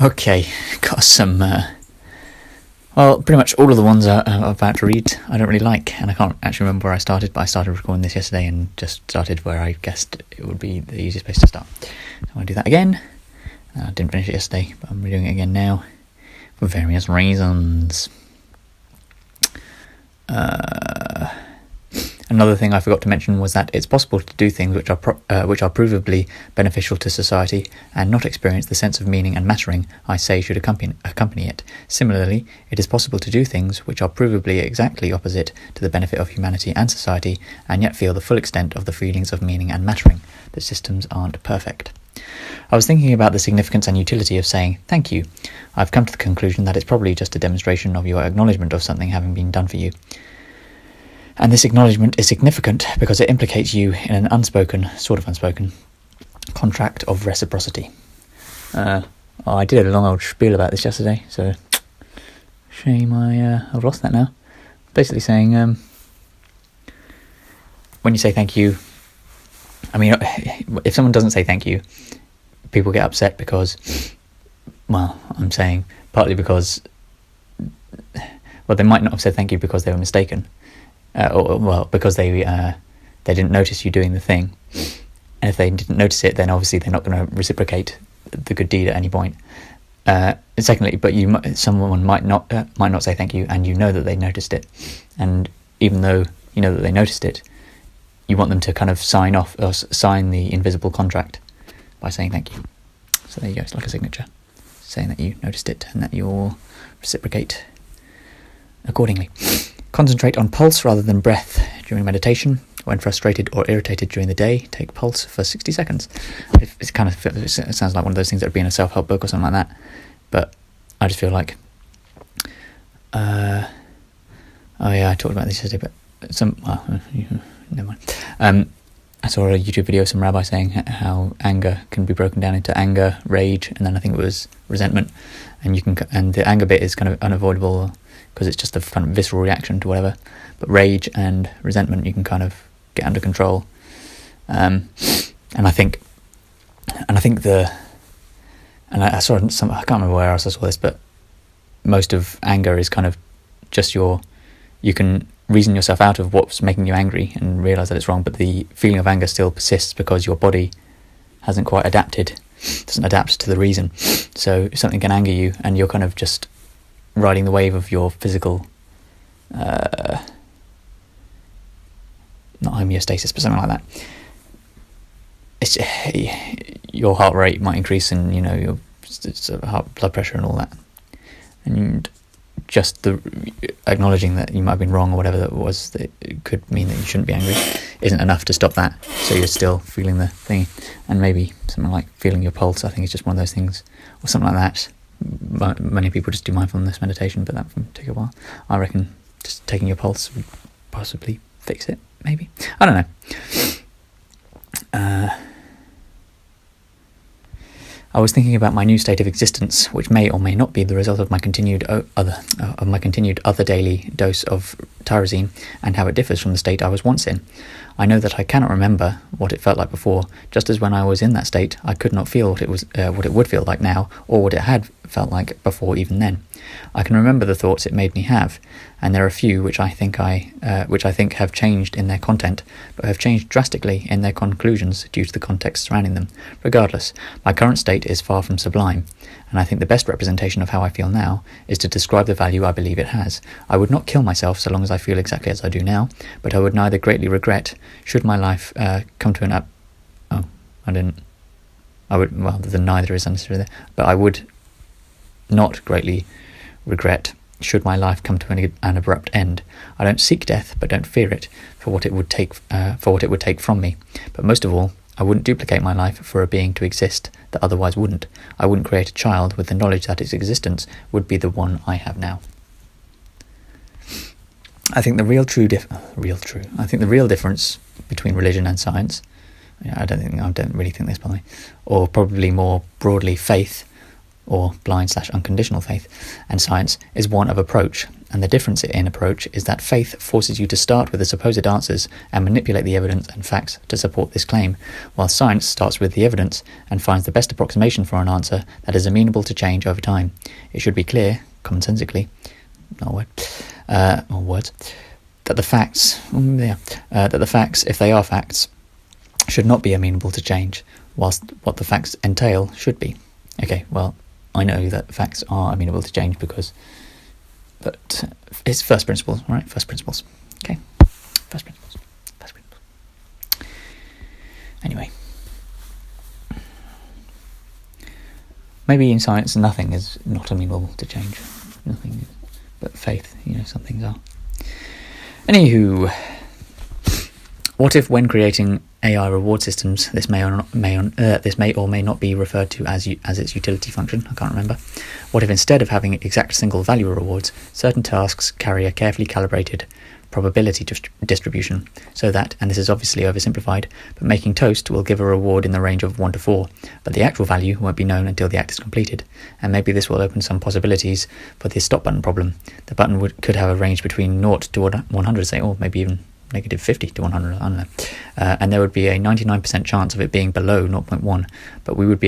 Okay, got some. Well, pretty much all of the ones I'm about to read I don't really like, and I can't actually remember where I started, but I started recording this yesterday and just started where I guessed it would be the easiest place to start. So I'm going to do that again. I didn't finish it yesterday, but I'm redoing it again now for various reasons. Another thing I forgot to mention was that it's possible to do things which are provably beneficial to society and not experience the sense of meaning and mattering I say should accompany it. Similarly, it is possible to do things which are provably exactly opposite to the benefit of humanity and society and yet feel the full extent of the feelings of meaning and mattering. The systems aren't perfect. I was thinking about the significance and utility of saying thank you. I've come to the conclusion that it's probably just a demonstration of your acknowledgement of something having been done for you. And this acknowledgement is significant because it implicates you in an unspoken contract of reciprocity. I did a long old spiel about this yesterday, so shame I've lost that now. Basically saying, when you say thank you, I mean, if someone doesn't say thank you, people get upset because, well, I'm saying partly because, well, they might not have said thank you because they were mistaken. Because they didn't notice you doing the thing, and if they didn't notice it, then obviously they're not going to reciprocate the good deed at any point. Secondly, but someone might not say thank you, and you know that they noticed it, and even though you know that they noticed it, you want them to kind of sign off or sign the invisible contract by saying thank you. So there you go. It's like a signature saying that you noticed it and that you'll reciprocate accordingly. Concentrate on pulse rather than breath during meditation. When frustrated or irritated during the day, take pulse for 60 seconds. It sounds like one of those things that would be in a self-help book or something like that. But I just feel like, I talked about this yesterday, but never mind. I saw a YouTube video of some rabbi saying how anger can be broken down into anger, rage, and then I think it was resentment. And the anger bit is kind of unavoidable, because it's just a kind of visceral reaction to whatever. But rage and resentment you can kind of get under control. And I saw some, I can't remember where else I saw this, but most of anger is kind of just you can reason yourself out of what's making you angry and realise that it's wrong, but the feeling of anger still persists because your body hasn't quite doesn't adapt to the reason. So something can anger you and you're kind of just riding the wave of your physical, not homeostasis, but something like that. Your heart rate might increase, and your heart blood pressure and all that, and just the acknowledging that you might have been wrong or whatever that was, that it could mean that you shouldn't be angry, isn't enough to stop that. So you're still feeling the thing, and maybe something like feeling your pulse, I think, is just one of those things, or something like that. Many people just do mindfulness meditation, but that can take a while. I reckon just taking your pulse would possibly fix it, maybe. I don't know. I was thinking about my new state of existence, which may or may not be the result of my continued other daily dose of tyrosine, and how it differs from the state I was once in. I know that I cannot remember what it felt like before, just as when I was in that state, I could not feel what it would feel like now, or what it had felt like before even then. I can remember the thoughts it made me have, and there are a few which I think have changed in their content, but have changed drastically in their conclusions due to the context surrounding them. Regardless, my current state is far from sublime, and I think the best representation of how I feel now is to describe the value I believe it has. I would not kill myself so long as I feel exactly as I do now, but I would neither greatly regret, should my life come to an the neither is unnecessary there, but I would not greatly regret should my life come to an abrupt end. I don't seek death, but don't fear it for what it would take from me. But most of all, I wouldn't duplicate my life for a being to exist that otherwise wouldn't. I wouldn't create a child with the knowledge that its existence would be the one I have now. I think the real difference between religion and science, I don't really think this, by the way, or probably more broadly faith, or blind/unconditional faith, and science, is one of approach, and the difference in approach is that faith forces you to start with the supposed answers and manipulate the evidence and facts to support this claim, while science starts with the evidence and finds the best approximation for an answer that is amenable to change over time. It should be clear, commonsensically, words, that the facts, if they are facts, should not be amenable to change, whilst what the facts entail should be. Okay, well, I know that facts are amenable to change but it's first principles, all right? First principles. Okay? First principles. Anyway. Maybe in science nothing is not amenable to change. Nothing is. But faith, some things are. Anywho, what if when creating AI reward systems, this may or may not be referred to as its utility function? I can't remember. What if instead of having exact single value rewards, certain tasks carry a carefully calibrated probability distribution, so that, and this is obviously oversimplified, but making toast will give a reward in the range of 1 to 4, but the actual value won't be known until the act is completed, and maybe this will open some possibilities for the stop button problem. The button could have a range between 0 to 100, say, or maybe even negative 50 to 100, I don't know. And there would be a 99% chance of it being below 0.1, but we would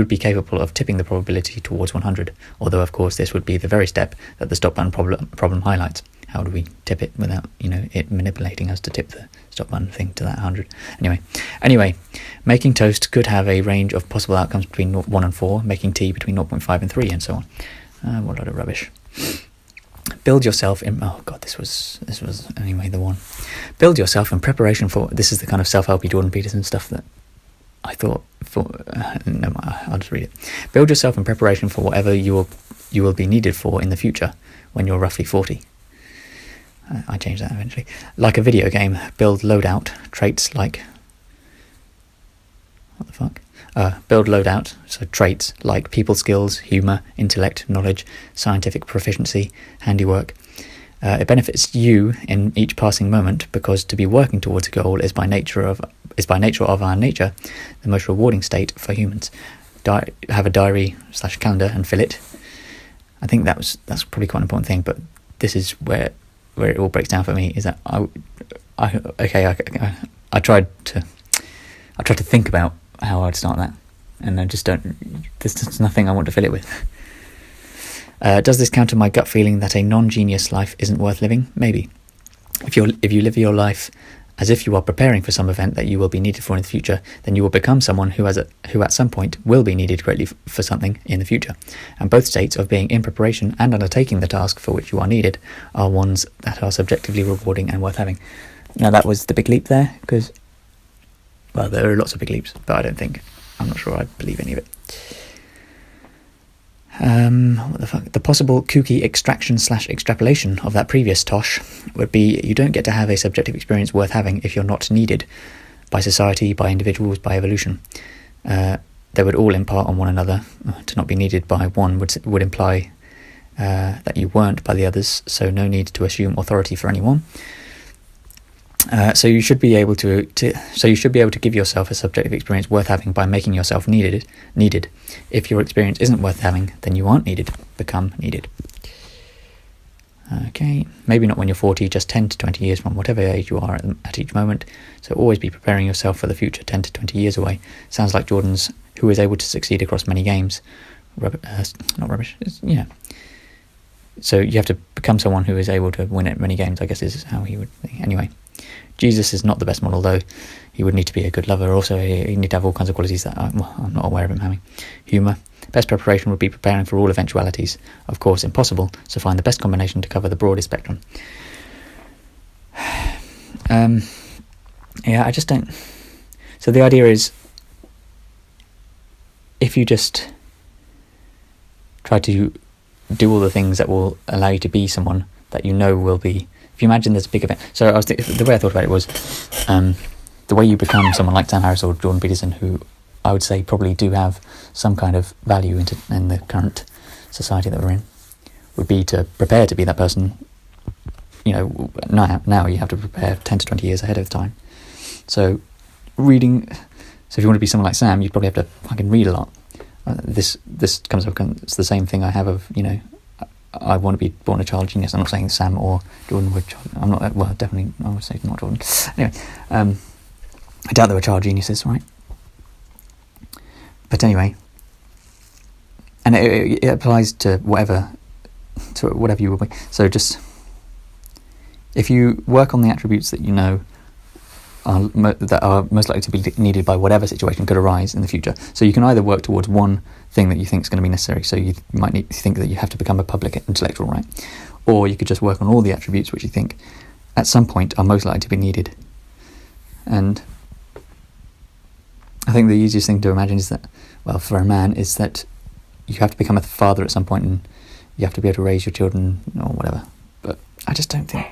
be capable of tipping the probability towards 100, although of course this would be the very step that the stop button problem highlights. How do we tip it without, it manipulating us to tip the stop button thing to that 100? Anyway, making toast could have a range of possible outcomes between 1 and 4, making tea between 0.5 and 3, and so on. What a lot of rubbish. Build yourself in... Oh, God, this was anyway the one. Build yourself in preparation for... This is the kind of self-helpy Jordan Peterson stuff that I thought... No, I'll just read it. Build yourself in preparation for whatever you will be needed for in the future when you're roughly 40. I changed that eventually. Like a video game, build loadout traits like... What the fuck? Build loadout, so traits like people skills, humour, intellect, knowledge, scientific proficiency, handiwork. It benefits you in each passing moment because to be working towards a goal is by nature of our nature the most rewarding state for humans. Have a diary / calendar and fill it. I think that's probably quite an important thing, but this is where it all breaks down for me. Is that I tried to think about how I'd start that, and I just don't. There's nothing I want to fill it with. Does this counter my gut feeling that a non-genius life isn't worth living? Maybe. If you live your life as if you are preparing for some event that you will be needed for in the future, then you will become someone who at some point will be needed greatly for something in the future. And both states of being in preparation and undertaking the task for which you are needed are ones that are subjectively rewarding and worth having. Now that was the big leap there, because, well, there are lots of big leaps, but I'm not sure I believe any of it. What the fuck? The possible kooky extraction / extrapolation of that previous tosh would be you don't get to have a subjective experience worth having if you're not needed by society, by individuals, by evolution. They would all impart on one another. To not be needed by one would imply that you weren't by the others, so no need to assume authority for anyone. So you should be able to give yourself a subjective experience worth having by making yourself needed. If your experience isn't worth having, then you aren't needed. Become needed. Okay, maybe not when you're 40, just 10 to 20 years from whatever age you are at each moment. So always be preparing yourself for the future 10 to 20 years away. Sounds like Jordan's, who is able to succeed across many games. Not rubbish. So you have to become someone who is able to win at many games, I guess is how he would think. Anyway. Jesus is not the best model, though. He would need to be a good lover. Also, he'd need to have all kinds of qualities that I'm not aware of him having. Humour. Best preparation would be preparing for all eventualities. Of course, impossible, so find the best combination to cover the broadest spectrum. I just don't... So the idea is, if you just try to do all the things that will allow you to be someone that you know will be... If you imagine there's a big event... So the way I thought about it was the way you become someone like Sam Harris or Jordan Peterson, who I would say probably do have some kind of value in the current society that we're in, would be to prepare to be that person. Now you have to prepare 10 to 20 years ahead of time. So if you want to be someone like Sam, you'd probably have to fucking read a lot. This comes up, it's the same thing I have of, I want to be born a child genius. I'm not saying Sam or Jordan were. I'm not. Well, definitely, I would say not Jordan. Anyway, I doubt they were child geniuses, right? But anyway, and it applies to whatever you will be. So just, if you work on the attributes that you know that are most likely to be needed by whatever situation could arise in the future. So you can either work towards one thing that you think is going to be necessary. So you might think that you have to become a public intellectual, right? Or you could just work on all the attributes which you think at some point are most likely to be needed. And I think the easiest thing to imagine is that, well, for a man, is that you have to become a father at some point, and you have to be able to raise your children or whatever. But I just don't think...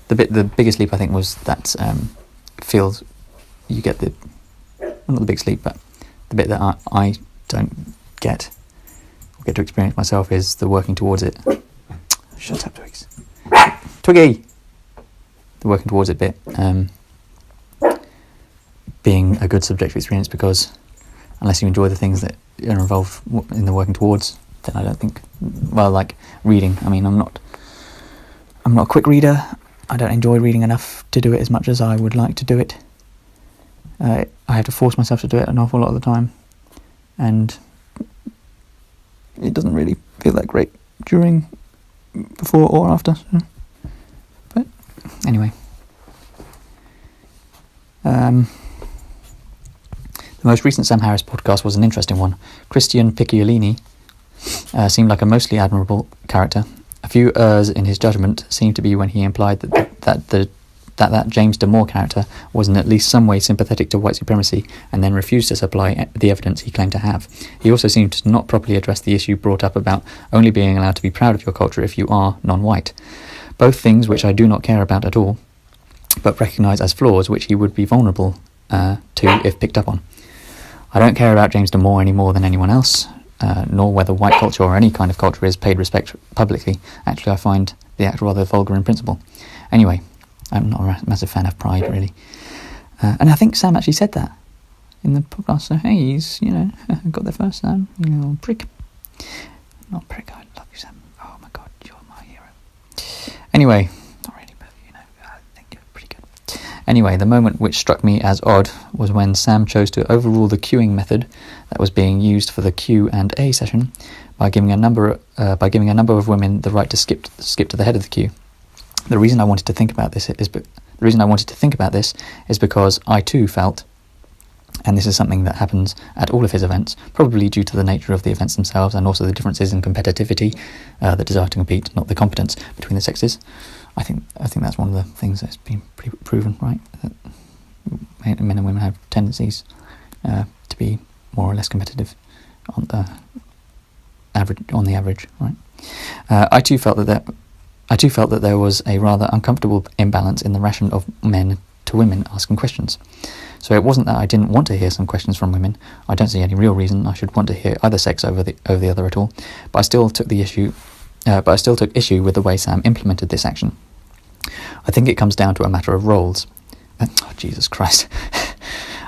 The biggest leap, I think, was that field. You get not the biggest leap, but the bit that I don't get to experience myself is the working towards it. Shut up, Twigs. Twiggy! The working towards it bit being a good subjective experience, because unless you enjoy the things that are involved in the working towards, then I don't think... Well, like reading. I mean, I'm not a quick reader. I don't enjoy reading enough to do it as much as I would like to do it. I have to force myself to do it an awful lot of the time, and it doesn't really feel that great before or after. But anyway, the most recent Sam Harris podcast was an interesting one. Christian Picciolini seemed like a mostly admirable character. A few errs in his judgment seemed to be when he implied that James Damore character was in at least some way sympathetic to white supremacy, and then refused to supply the evidence he claimed to have. He also seemed to not properly address the issue brought up about only being allowed to be proud of your culture if you are non-white. Both things which I do not care about at all, but recognise as flaws which he would be vulnerable to if picked up on. I don't care about James Damore any more than anyone else. Nor whether white culture or any kind of culture is paid respect publicly. Actually, I find the act rather vulgar in principle. Anyway, I'm not a massive fan of Pride, really. And I think Sam actually said that in the podcast. So, hey, he's, got there first, Sam. You little prick. Not prick, I love you, Sam. Oh my God, you're my hero. Anyway, not really, but, I think you're pretty good. Anyway, the moment which struck me as odd was when Sam chose to overrule the queuing method that was being used for the Q&A session by giving a number of women the right to skip to the head of the queue. The reason I wanted to think about this is because I too felt, and this is something that happens at all of his events, probably due to the nature of the events themselves and also the differences in competitivity, the desire to compete, not the competence between the sexes. I think that's one of the things that's been pretty proven, right? That men and women have tendencies to be more or less competitive on the average, right? I too felt that there was a rather uncomfortable imbalance in the ration of men to women asking questions. So it wasn't that I didn't want to hear some questions from women. I don't see any real reason I should want to hear either sex over the other at all. But I still took issue with the way Sam implemented this action. I think it comes down to a matter of roles. Oh, Jesus Christ.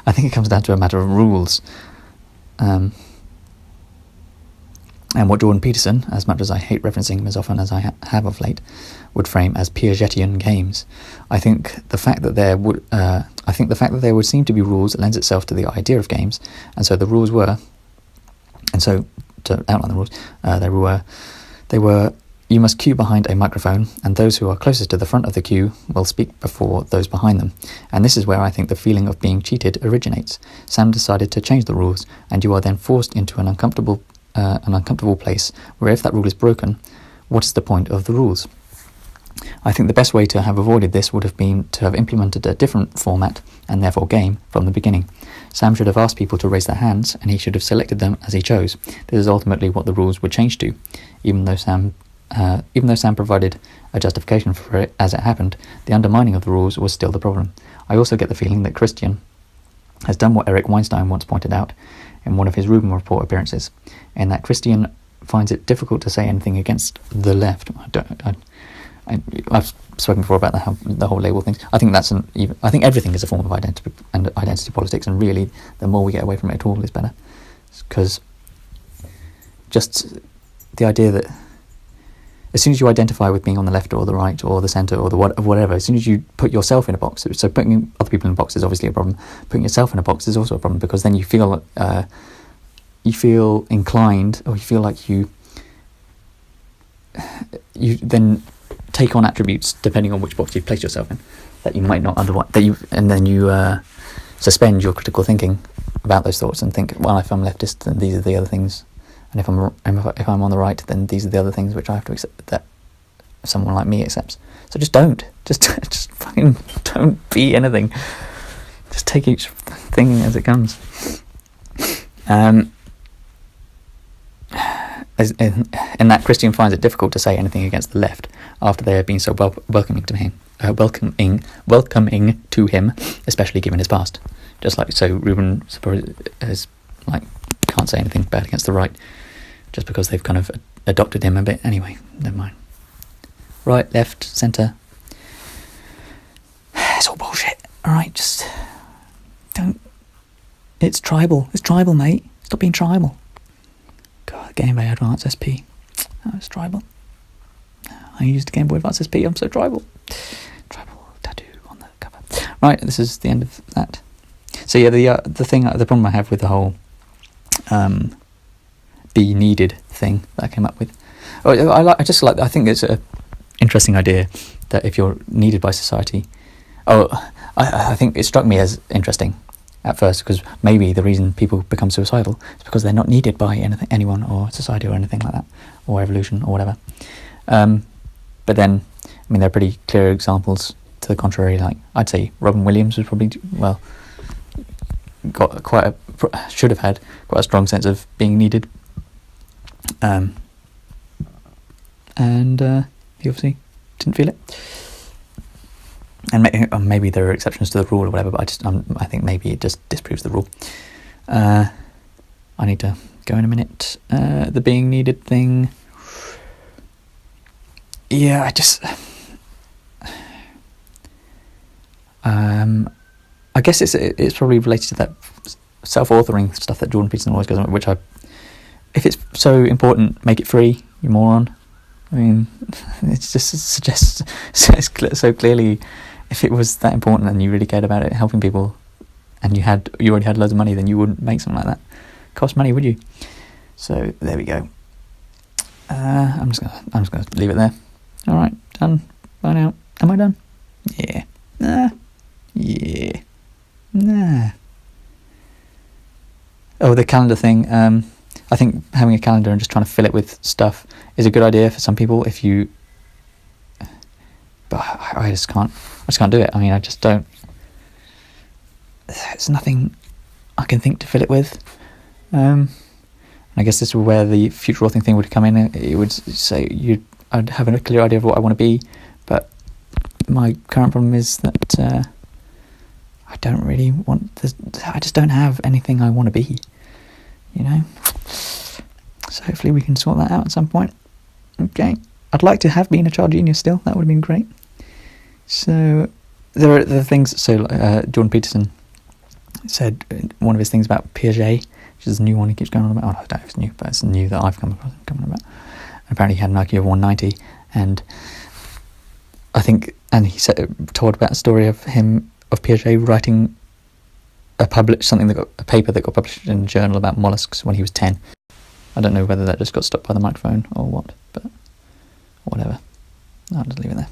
I think it comes down to a matter of rules. And what Jordan Peterson, as much as I hate referencing him as often as I have of late, would frame as Piagetian games. I think the fact that there would seem to be rules lends itself to the idea of games, and so the rules were, and so to outline the rules, they were you must queue behind a microphone, and those who are closest to the front of the queue will speak before those behind them. And this is where I think the feeling of being cheated originates. Sam decided to change the rules, and you are then forced into an uncomfortable place where if that rule is broken, what is the point of the rules? I think the best way to have avoided this would have been to have implemented a different format, and therefore game, from the beginning. Sam should have asked people to raise their hands, and he should have selected them as he chose. This is ultimately what the rules would change to. Even though Sam provided a justification for it as it happened, the undermining of the rules was still the problem. I also get the feeling that Christian has done what Eric Weinstein once pointed out in one of his Rubin Report appearances, in that Christian finds it difficult to say anything against the left. I've spoken before about the whole label thing. I think I think everything is a form of identity politics, and really, the more we get away from it at all is better, because just the idea that as soon as you identify with being on the left or the right or the centre or the whatever, as soon as you put yourself in a box, so putting other people in a box is obviously a problem. Putting yourself in a box is also a problem, because then you feel inclined, or you feel like you then take on attributes depending on which box you've placed yourself in that you might not otherwise. And then you suspend your critical thinking about those thoughts and think, well, if I'm leftist, then these are the other things. And if I'm on the right, then these are the other things which I have to accept, that someone like me accepts. So just fucking don't be anything. Just take each thing as it comes. In that, Christian finds it difficult to say anything against the left after they have been so welcoming to him, especially given his past. Just like so, Reuben is like can't say anything bad against the right, just because they've kind of adopted him a bit. Anyway, never mind. Right, left, centre. It's all bullshit. All right, just don't. It's tribal. It's tribal, mate. Stop being tribal. God, Game Boy Advance SP. Oh, it's tribal. I used Game Boy Advance SP. I'm so tribal. Tribal tattoo on the cover. Right, this is the end of that. So yeah, the problem I have with the whole be needed thing that I came up with. I think it's a interesting idea that if you're needed by society. I think it struck me as interesting at first, because maybe the reason people become suicidal is because they're not needed by anyone or society or anything like that, or evolution or whatever. But then, I mean, there are pretty clear examples to the contrary. Like, I'd say Robin Williams was probably, well, should have had quite a strong sense of being needed. And he obviously didn't feel it. And maybe there are exceptions to the rule or whatever, but I think maybe it just disproves the rule. I need to go in a minute. The being needed thing. Yeah, I guess it's probably related to that self-authoring stuff that Jordan Peterson always goes on, which if it's so important, make it free, you moron. I mean, it just suggests so clearly, if it was that important and you really cared about it, helping people, and you already had loads of money, then you wouldn't make something like that. Cost money, would you? So there we go. I'm just gonna leave it there. All right, done. Bye now. Am I done? Yeah. Nah. Yeah. Nah. Oh, the calendar thing. I think having a calendar and just trying to fill it with stuff is a good idea for some people. But I just can't do it. I mean, I just don't. There's nothing I can think to fill it with. I guess this is where the future authoring thing would come in. It would say I'd have a clear idea of what I want to be, but my current problem is that I don't really want this. I just don't have anything I want to be, you know. So hopefully we can sort that out at some point. Okay, I'd like to have been a child genius still. That would have been great. So there are the things. So Jordan Peterson said one of his things about Piaget, which is a new one he keeps going on about. Oh, I don't know if it's new, but it's new that I've come on about. And apparently he had an IQ of 190, and I think, and he told about a story of Piaget writing a paper that got published in a journal about mollusks when he was 10. I don't know whether that just got stopped by the microphone or what, but whatever. I'll just leave it there.